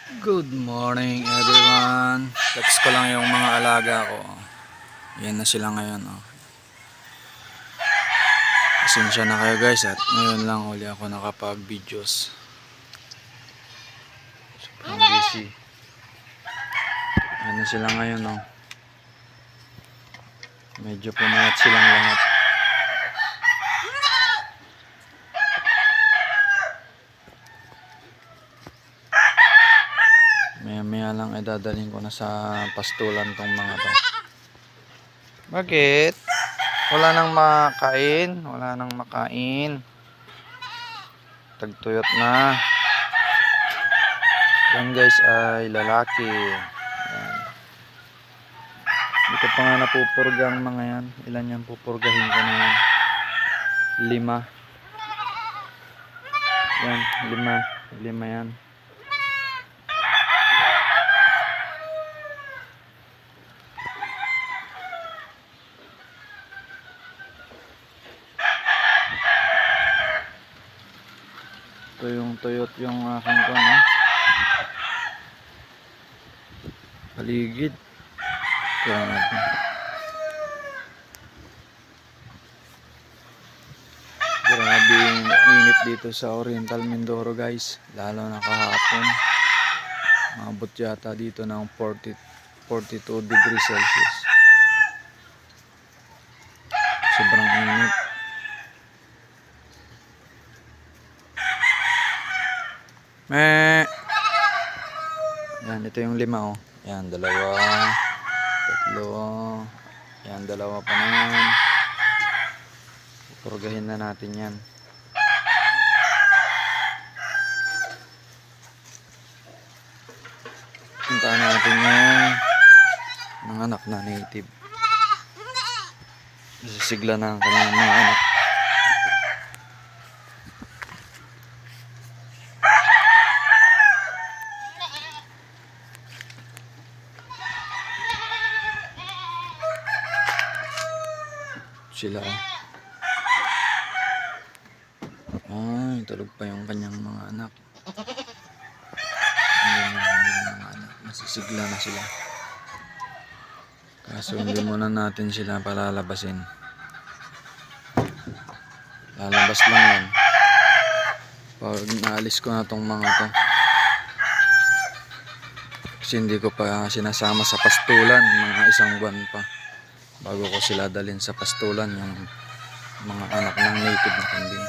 Good morning everyone. Text ko lang yung mga alaga ko. Yan na sila ngayon. Oh. Pasensya na kayo guys at ngayon lang uli ako nakapag-videos. Sobrang busy. Yan na sila ngayon. Oh. Medyo pumayat silang lahat. Maya lang ay dadalhin ko na sa pastulan tong mga to. Bakit? Wala nang makain. Wala nang makain. Tagtuyot na. Yan guys ay lalaki. Yan. Dito pa nga napupurga ang mga yan. Ilan yan pupurgahin ko na yan? 5. Yan, 5. 5 yan. Tuyot yung aking kuwan, paligid. Kaya natin. Grabe yung init dito sa Oriental Mindoro guys. Lalo na kahapon. Maabot yata dito ng 42 degrees Celsius. Sobrang init. Yan, ito yung 5 oh. Yan, 2, 3. Yan, 2 pa na yan. Purgahin na natin yan. Puntaan natin yung anak na native. Sisigla na ang kanyang mga anak. Sila ay tulog pa yung kanyang mga anak. Hindi mga anak, nasisigla na sila. Kaso hindi muna natin sila palalabasin. Lalabas lang yan pag naalis ko na tong mga to, kasi hindi ko pa sinasama sa pastulan. Mga 1 buwan pa bago ko sila dalhin sa pastulan, yung mga anak ng native na kambing.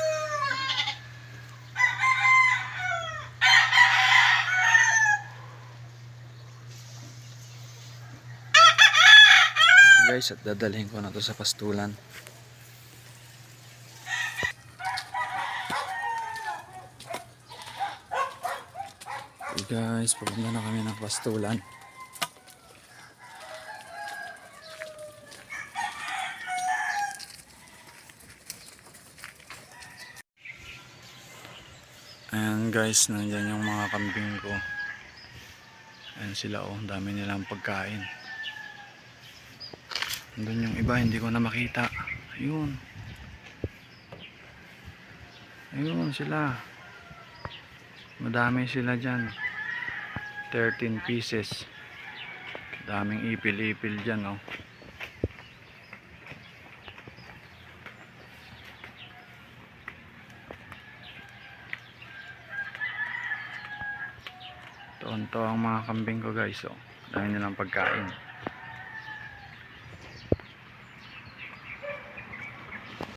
Guys, at dadalhin ko na to sa pastulan. Okay guys, pupunta na kami ng pastulan. Ayan guys, nandyan yung mga kambing ko. Ayan sila oh, dami nilang pagkain. Nandun yung iba, hindi ko na makita. Ayun. Ayun sila. Madami sila dyan. 13 pieces. Daming ipil-ipil dyan oh. Tonto ang mga kambing ko guys oh. Dami nilang pagkain.